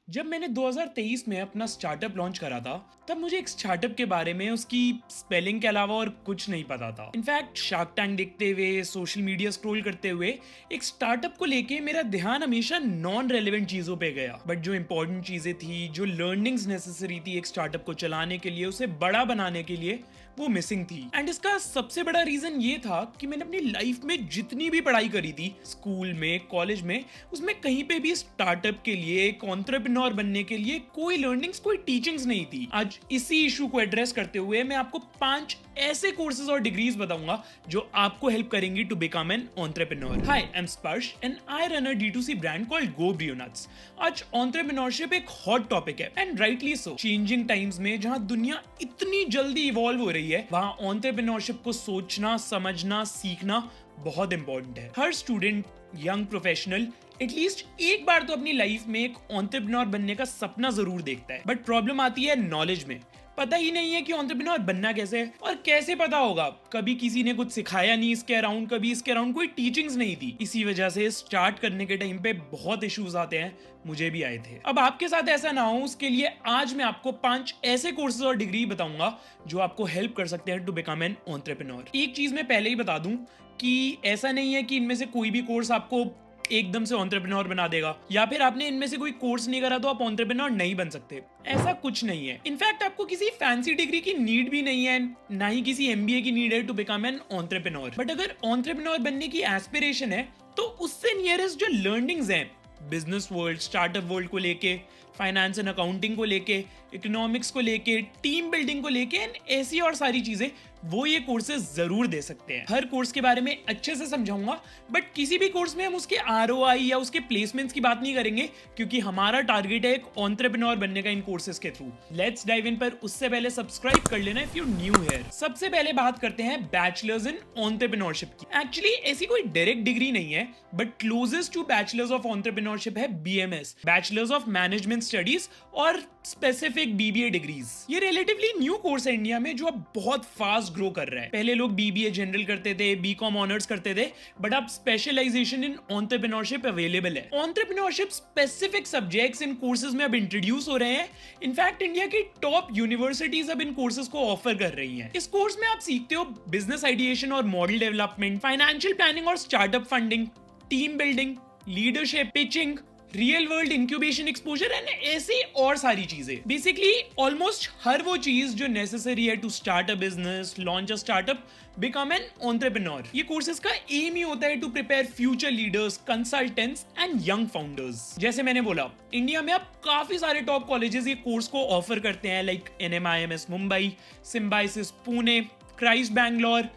जब मैंने 2023 में अपना स्टार्टअप लॉन्च करा था, तब मुझे एक स्टार्टअप के बारे में उसकी स्पेलिंग के अलावा और कुछ नहीं पता था। इनफैक्ट शार्क टैंक देखते हुए, सोशल मीडिया स्क्रॉल करते हुए एक स्टार्टअप को लेके मेरा ध्यान हमेशा नॉन रेलेवेंट चीजों पे गया। बट जो इंपॉर्टेंट चीजें थी, जो लर्निंग्स नेसेसरी थी एक स्टार्टअप को चलाने के लिए, उसे बड़ा बनाने के लिए, वो मिसिंग थी। एंड इसका सबसे बड़ा रीजन ये था कि मैंने अपनी लाइफ में जितनी भी पढ़ाई करी थी, स्कूल में, कॉलेज में, उसमें कहीं पे भी स्टार्टअप के लिए, एक एंटरप्रेन्योर बनने के लिए कोई लर्निंग्स, कोई टीचिंग्स नहीं थी। आज इसी इशू को एड्रेस करते हुए मैं आपको 5 ऐसे कोर्सेज और डिग्रीज बताऊंगा जो आपको हेल्प करेंगी to become an entrepreneur. Hi, I am Sparsh and I run a D2C brand called GoBrioNuts। आज एंटरप्रेन्योरशिप एक हॉट टॉपिक है and rightly so. Changing times में जहां दुनिया इतनी जल्दी इवॉल्व हो रही है, वहां एंटरप्रेन्योरशिप को सोचना, समझना, सीखना बहुत इंपॉर्टेंट है। हर स्टूडेंट, यंग प्रोफेशनल एटलीस्ट एक बार तो अपनी लाइफ में एक एंटरप्रेन्योर बनने का सपना जरूर देखता है। बट प्रॉब्लम आती है नॉलेज में। पता ही नहीं है कि एंटरप्रेन्योर बनना कैसे है, और कैसे पता होगा? कभी किसी ने कुछ सिखाया नहीं इसके अराउंड, कभी इसके अराउंड कोई टीचिंग्स नहीं थी। इसी वजह से स्टार्ट करने के टाइम पे बहुत इश्यूज आते हैं, मुझे भी आए थे। अब आपके साथ ऐसा ना हो, उसके लिए आज मैं आपको 5 ऐसे कोर्सेज और डिग्री बताऊंगा जो आपको हेल्प कर सकते हैं टू बिकम एन एंटरप्रेन्योर। एक चीज मैं पहले ही बता दूं कि ऐसा नहीं है कि इनमें से कोई भी कोर्स आपको एकदम से एंटरप्रेन्योर बना देगा, या फिर आपने इनमें से कोई कोर्स नहीं करा तो आप एंटरप्रेन्योर नहीं बन सकते। ऐसा कुछ नहीं है। इनफैक्ट आपको किसी फैंसी डिग्री की नीड भी नहीं है, ना ही किसी MBA की नीड है to become an entrepreneur. But अगर एंटरप्रेन्योर बनने की एस्पिरेशन है, तो उससे नियरेस्ट जो लर्निंग्स हैं बिजनेस वर्ल्ड, स्टार्टअप वर्ल्ड को लेके, फाइनेंस एंड अकाउंटिंग को लेके, इकोनॉमिक्स को लेके, टीम बिल्डिंग को लेके, एंड ऐसी और सारी चीजें, वो ये कोर्सेज जरूर दे सकते हैं। हर कोर्स के बारे में अच्छे से समझाऊंगा, बट किसी भी कोर्स में हम उसके ROI या उसके प्लेसमेंट्स की बात नहीं करेंगे, क्योंकि हमारा टारगेट है एक एंटरप्रेन्योर बनने का इन कोर्सेज के थ्रू। लेट्स डाइव इन, पर उससे पहले सब्सक्राइब कर लेना इफ यू न्यू हियर। सबसे पहले बात करते हैं बैचलर्स इन एंटरप्रेन्योरशिप की। एक्चुअली ऐसी कोई डायरेक्ट डिग्री नहीं है, but closest to bachelors of entrepreneurship है BMS, bachelors of management studies, और स्पेसिफिक BBA डिग्रीज। ये रिलेटिवली न्यू कोर्स है इंडिया में, जो अब बहुत फास्ट ग्रो कर रहा है। पहले लोग BBA जनरल करते थे, BCom ऑनर्स करते थे, बट अब स्पेशलाइजेशन इन एंटरप्रेन्योरशिप अवेलेबल है। Entrepreneurship specific subjects in courses में अब इंट्रोड्यूस हो रहे हैं। इनफैक्ट इंडिया की टॉप यूनिवर्सिटीज अब इन कोर्सेज को ऑफर कर रही हैं। इस कोर्स में आप सीखते हो बिजनेस आइडिएशन और मॉडल डेवलपमेंट, फाइनेंशियल प्लानिंग और startup funding, team building, leadership, pitching, real world incubation exposure, and ऐसी और सारी चीजें। बेसिकली ऑलमोस्ट हर वो चीज जो नेसेसरी है to start a business, launch a startup, become an entrepreneur. ये कोर्सेज का एम ही होता है to prepare future leaders, consultants and young founders. जैसे मैंने बोला, इंडिया में अब काफी सारे टॉप कॉलेजेस ये कोर्स को ऑफर करते हैं, like NMIMS Mumbai, Symbiosis Pune, Christ Bangalore.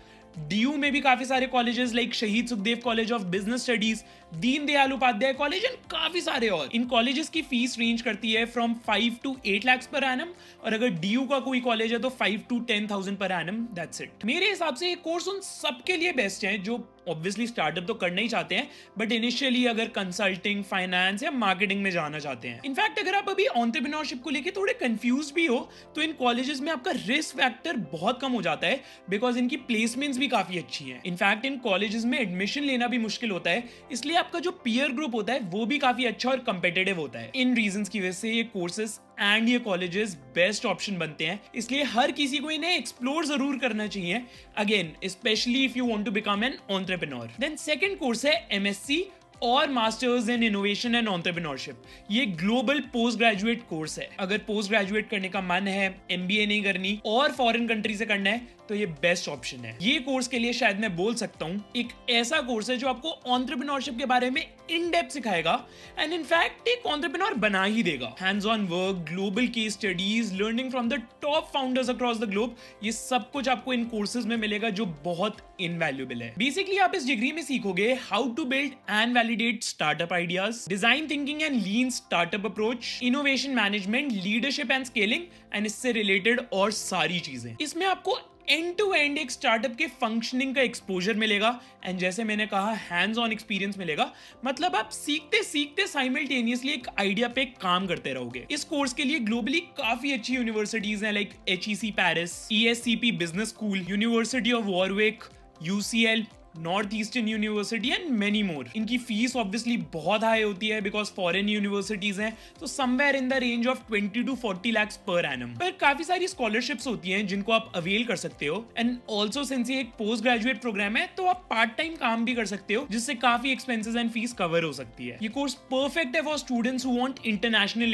DU में भी काफी सारे colleges like Shaheed Sukhdev college of business studies, Deen Dayal Upadhyaya college, and काफी सारे और। इन कॉलेजेस की फीस रेंज करती है फ्रॉम 5 to 8 lakhs पर एनम, और अगर DU का कोई कॉलेज है तो 5 to 10,000 per annum. That's it. मेरे हिसाब से ये कोर्स उन सबके लिए बेस्ट है जो ऑब्वियसली स्टार्टअप तो करना ही चाहते हैं, बट इनिशियली अगर कंसल्टिंग, फाइनेंस या मार्केटिंग में जाना चाहते हैं। इनफैक्ट अगर आप अभी एंटरप्रेन्योरशिप को लेके थोड़े कंफ्यूज भी हो, तो इन कॉलेजेस में आपका रिस्क फैक्टर बहुत कम हो जाता है, बिकॉज इनकी प्लेसमेंट्स भी काफी अच्छी हैं। इनफैक्ट इन कॉलेजेस में एडमिशन लेना भी मुश्किल होता है, इसलिए आपका जो पीयर ग्रुप होता है वो भी काफी अच्छा और कंपेटिटिव होता है। इन रीजंस की वजह से ये कोर्सेस एंड ये कॉलेजेस बेस्ट ऑप्शन बनते हैं, इसलिए हर किसी को इन्हें एक्सप्लोर जरूर करना चाहिए, again specially if you want to become an entrepreneur. Then second course है MSc और masters in innovation and entrepreneurship. ये ग्लोबल पोस्ट ग्रेजुएट कोर्स है। अगर पोस्ट ग्रेजुएट करने का मन है, MBA नहीं करनी और फॉरेन कंट्री से करना है, तो ये बेस्ट ऑप्शन है। ये कोर्स के लिए शायद मैं बोल सकता हूँ एक ऐसा कोर्स है जो आपको एंटरप्रेन्योरशिप के बारे में इन डेप्थ सिखाएगा, एंड इनफैक्ट एक एंटरप्रेन्योर बना ही देगा। Hands on work, global case studies, learning from the top founders across the globe, ये सब कुछ आपको इन कोर्सेज में मिलेगा, जो बहुत इनवैल्यूएबल है। बेसिकली आप इस डिग्री में सीखोगे how to build and validate startup ideas, design thinking and lean startup approach, innovation management, leadership and scaling, and इससे रिलेटेड और सारी चीजें। इसमें आपको एंड टू एंड एक स्टार्टअप के फंक्शनिंग का एक्सपोजर मिलेगा, एंड जैसे मैंने कहा हैंड्स ऑन एक्सपीरियंस मिलेगा। मतलब आप सीखते सीखते साइमल्टेनियसली एक आइडिया पे काम करते रहोगे। इस कोर्स के लिए ग्लोबली काफी अच्छी यूनिवर्सिटीज हैं, like HEC Paris, ESCP business school, university of Warwick, UCL, north eastern university and many more. इनकी फीस ऑब्वियसली बहुत हाई होती है बिकॉज फॉरेन यूनिवर्सिटीज हैं, तो somewhere in the range of 20 to 40 lakhs पर एनम। पर काफी सारी स्कॉलरशिप्स होती हैं जिनको आप अवेल कर सकते हो, एंड ऑल्सो सिंस ये एक पोस्ट ग्रेजुएट प्रोग्राम है तो आप पार्ट टाइम काम भी कर सकते हो, जिससे काफी एक्सपेंसेस एंड फीस कवर हो सकती है। ये कोर्स परफेक्ट है for students who want international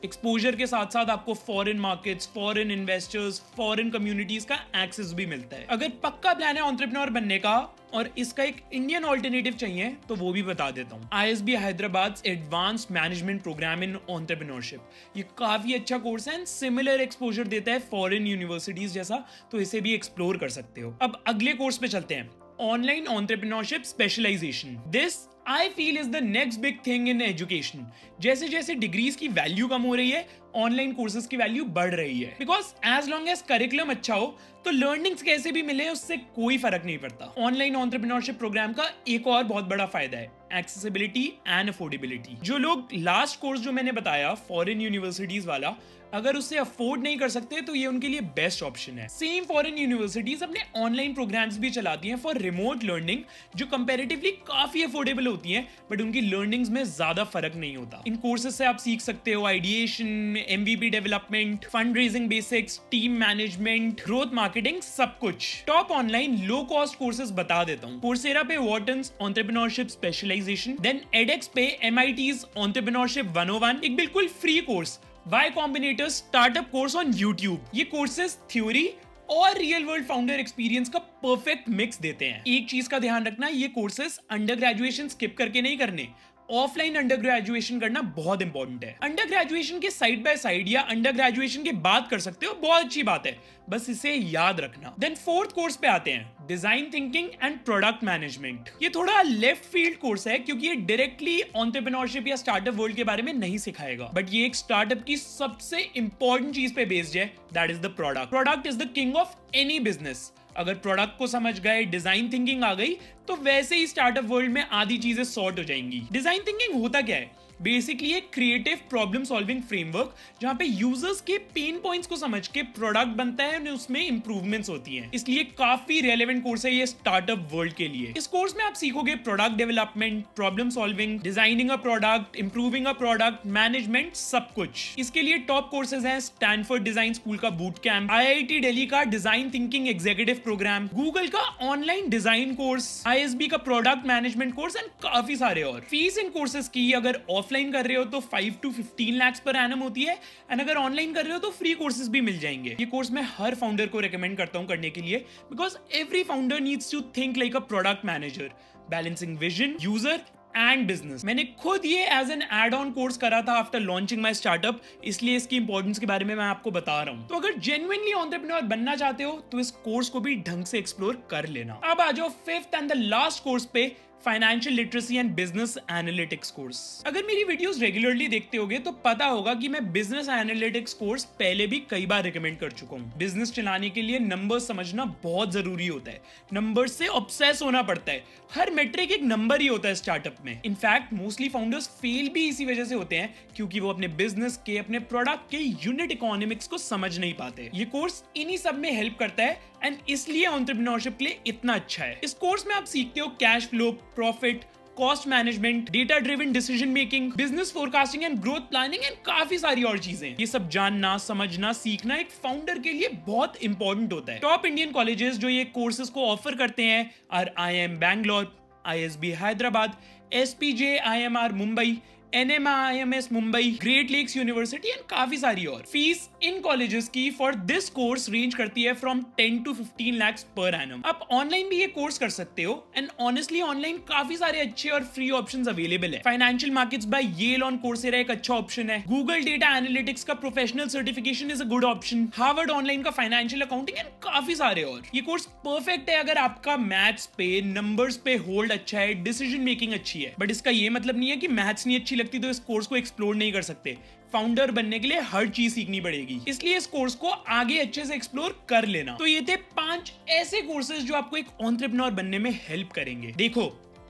exposure के साथ साथ आपको foreign markets, foreign investors, foreign communities का एक्सेस भी मिलता है। अगर पक्का प्लान है एंटरप्रेन्योर बनने का और इसका एक इंडियन ऑल्टरनेटिव चाहिए तो वो भी बता देता हूँ। ISB Hyderabad advanced management programme in entrepreneurship, ये काफी अच्छा कोर्स है एंड सिमिलर एक्सपोजर देता है फॉरेन यूनिवर्सिटीज जैसा, तो इसे भी एक्सप्लोर कर सकते हो। अब अगले कोर्स पे चलते हैं, online entrepreneurship specialisation. This I feel is the next big thing in education. जैसे जैसे डिग्रीज की वैल्यू कम हो रही है, ऑनलाइन कोर्सेज की वैल्यू बढ़ रही है, because as long as curriculum अच्छा हो तो लर्निंग्स कैसे भी मिले उससे कोई फर्क नहीं पड़ता। ऑनलाइन एंटरप्रेन्योरशिप प्रोग्राम का एक और बहुत बड़ा फायदा है एक्सेसिबिलिटी एंड अफोर्डेबिलिटी। जो लोग लास्ट कोर्स जो मैंने बताया फॉरेन यूनिवर्सिटीज वाला, अगर उससे अफोर्ड नहीं कर सकते तो ये उनके लिए बेस्ट ऑप्शन है। सेम फॉरेन यूनिवर्सिटीज अपने ऑनलाइन प्रोग्राम्स भी चलाती हैं फॉर रिमोट लर्निंग, जो कंपैरेटिवली काफी अफोर्डेबल होती हैं, बट उनकी लर्निंग्स में ज्यादा फर्क नहीं होता। इन कोर्सेज से आप सीख सकते हो ideation, MVP development, fund raising basics, team management, growth marketing, सब कुछ। Top online low cost courses बता देता हूँ। कोर्सेरा पे वॉर्टन्स एंटरप्रेन्योरशिप स्पेशलाइजेशन, देन एडेक्स पे MIT's एंटरप्रेन्योरशिप 101, एक बिल्कुल free course Y Combinator startup course on YouTube। ये कोर्सेज थ्योरी और रियल वर्ल्ड फाउंडर एक्सपीरियंस का परफेक्ट मिक्स देते हैं। एक चीज का ध्यान रखना, ये कोर्सेज अंडर ग्रेजुएशन स्किप करके नहीं करने, ऑफलाइन अंडर ग्रेजुएशन करना बहुत इंपॉर्टेंट है। अंडर ग्रेजुएशन के साइड बाय साइड या अंडर ग्रेजुएशन के बाद कर सकते हो, बहुत अच्छी बात है, बस इसे याद रखना। देन फोर्थ कोर्स पे आते हैं, design thinking and product management. ये थोड़ा लेफ्ट फील्ड कोर्स है क्योंकि ये डायरेक्टली एंटरप्रेन्योरशिप या स्टार्टअप वर्ल्ड के बारे में नहीं सिखाएगा, बट ये एक स्टार्टअप की सबसे इंपॉर्टेंट चीज पे बेस्ड है, that is the product. Product is the king of any business. अगर प्रोडक्ट को समझ गए, डिजाइन थिंकिंग आ गई, तो वैसे ही स्टार्टअप वर्ल्ड में आधी चीजें सॉर्ट हो जाएंगी। डिजाइन थिंकिंग होता क्या है? बेसिकली एक क्रिएटिव प्रॉब्लम सॉल्विंग फ्रेमवर्क जहां पे यूजर्स के पेन पॉइंट्स को समझ के प्रोडक्ट बनता है और उसमें इंप्रूवमेंट्स होती हैं। इसलिए काफी रेलेवेंट कोर्स है ये स्टार्टअप वर्ल्ड के लिए। इस कोर्स में आप सीखोगे product development, problem solving, designing a product, improving a product, management, सब कुछ। इसके लिए टॉप कोर्सेज हैं स्टैनफोर्ड डिजाइन स्कूल का बूट कैंप, IIT दिल्ली का design thinking executive programme, Google का ऑनलाइन डिजाइन कोर्स, ISB का प्रोडक्ट मैनेजमेंट कोर्स एंड काफी सारे और। फीस इन कोर्सेज की अगर ऑफलाइन कर रहे हो तो 5 to 15 lakhs पर एनम होती है, एंड अगर ऑनलाइन कर रहे हो तो फ्री कोर्सेज भी मिल जाएंगे। ये कोर्स मैं हर फाउंडर को रेकमेंड करता हूं करने के लिए, because every founder needs to think like a product manager, balancing vision, user and business. मैंने खुद ये as an add on course करा था आफ्टर लॉन्चिंग माय स्टार्टअप, इसलिए इसकी इंपॉर्टेंस के बारे में मैं आपको बता रहा हूं। तो अगर जेन्युइनली एंटरप्रेन्योर बनना चाहते हो तो इस कोर्स को भी ढंग से एक्सप्लोर कर लेना। अब आ जाओ fifth and the last course पे, financial literacy and business analytics course. अगर मेरी वीडियोस रेगुलरली देखते होगे तो पता होगा कि मैं बिजनेस एनालिटिक्स कोर्स पहले भी कई बार रिकमेंड कर चुका हूँ। बिजनेस चलाने के लिए नंबर्स समझना बहुत जरूरी होता है, नंबर्स से ऑब्सेस होना पड़ता है। हर मेट्रिक एक नंबर ही होता है स्टार्टअप में। इनफैक्ट मोस्टली फाउंडर्स फेल भी इसी वजह से होते हैं क्योंकि वो अपने बिजनेस के, अपने प्रोडक्ट के यूनिट इकोनॉमिक्स को समझ नहीं पाते। ये कोर्स इन्हीं सब में हेल्प करता है एंड इसलिए एंटरप्रेन्योरशिप के लिए इतना अच्छा है। इस कोर्स में आप सीखते हो cash flow, profit, cost management, data driven decision making, business forecasting and growth planning and काफी सारी और चीजें। ये सब जानना, समझना, सीखना एक फाउंडर के लिए बहुत इंपॉर्टेंट होता है। टॉप इंडियन कॉलेजेस जो ये कोर्सेज को ऑफर करते हैं are IIM Bangalore, ISB Hyderabad, SPJ IMR Mumbai, NMIMS Mumbai, great lakes university and काफी सारी और। फीस इन कॉलेजेस की फॉर दिस कोर्स रेंज करती है फ्रॉम 10 to 15 lakhs पर एनम। आप ऑनलाइन भी ये कोर्स कर सकते हो एंड ऑनेस्टली ऑनलाइन काफी सारे अच्छे और फ्री ऑप्शंस अवेलेबल है। Financial markets by Yale on Coursera एक अच्छा ऑप्शन है। गूगल डेटा एनालिटिक्स का professional certification is a good option. Harvard online का फाइनेंशियल अकाउंटिंग एंड काफी सारे और। ये कोर्स परफेक्ट है अगर आपका मैथ्स पे, नंबर्स पे होल्ड अच्छा है, डिसीजन मेकिंग अच्छी है। बट इसका ये मतलब नहीं है कि मैथ्स नहीं अच्छी लगती तो इस कोर्स को एक्सप्लोर नहीं कर सकते। फाउंडर बनने के लिए हर चीज सीखनी पड़ेगी, इसलिए इस कोर्स को आगे अच्छे से एक्सप्लोर कर लेना। तो ये थे 5 ऐसे कोर्सेज जो आपको एक एंटरप्रेन्योर बनने में हेल्प करेंगे। देखो,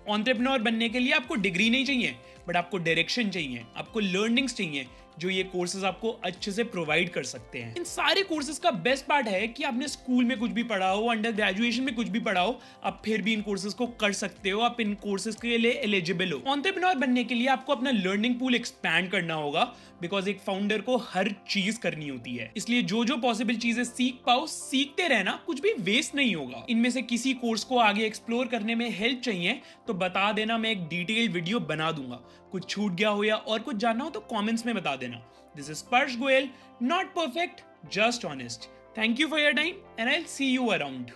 एंटरप्रेन्योर बनने के लिए आपको डिग्री नहीं चाहिए, बट आपको डायरेक्शन चाहिए, आपको लर्निंग्स चाहिए, जो ये कोर्सेज आपको अच्छे से प्रोवाइड कर सकते हैं। इन सारे कोर्सेज का बेस्ट पार्ट है कि आपने स्कूल में कुछ भी पढ़ा हो, अंडर ग्रेजुएशन में कुछ भी पढ़ा हो, आप फिर भी इन कोर्सेज को कर सकते हो, आप इन कोर्सेज के लिए एलिजिबल हो। एंटरप्रेन्योर बनने के लिए आपको अपना लर्निंग पूल एक्सपैंड करना होगा, बिकॉज एक फाउंडर को हर चीज करनी होती है। इसलिए जो जो पॉसिबल चीजें सीख पाओ, सीखते रहना, कुछ भी वेस्ट नहीं होगा। इनमें से किसी कोर्स को आगे एक्सप्लोर करने में हेल्प चाहिए तो बता देना, मैं एक डिटेल्ड वीडियो बना दूंगा। कुछ छूट गया हो या और कुछ जानना हो तो कमेंट्स में बता देना। दिस इज स्पर्श Goyal, not perfect, just honest. Thank you for your time and I will see you around.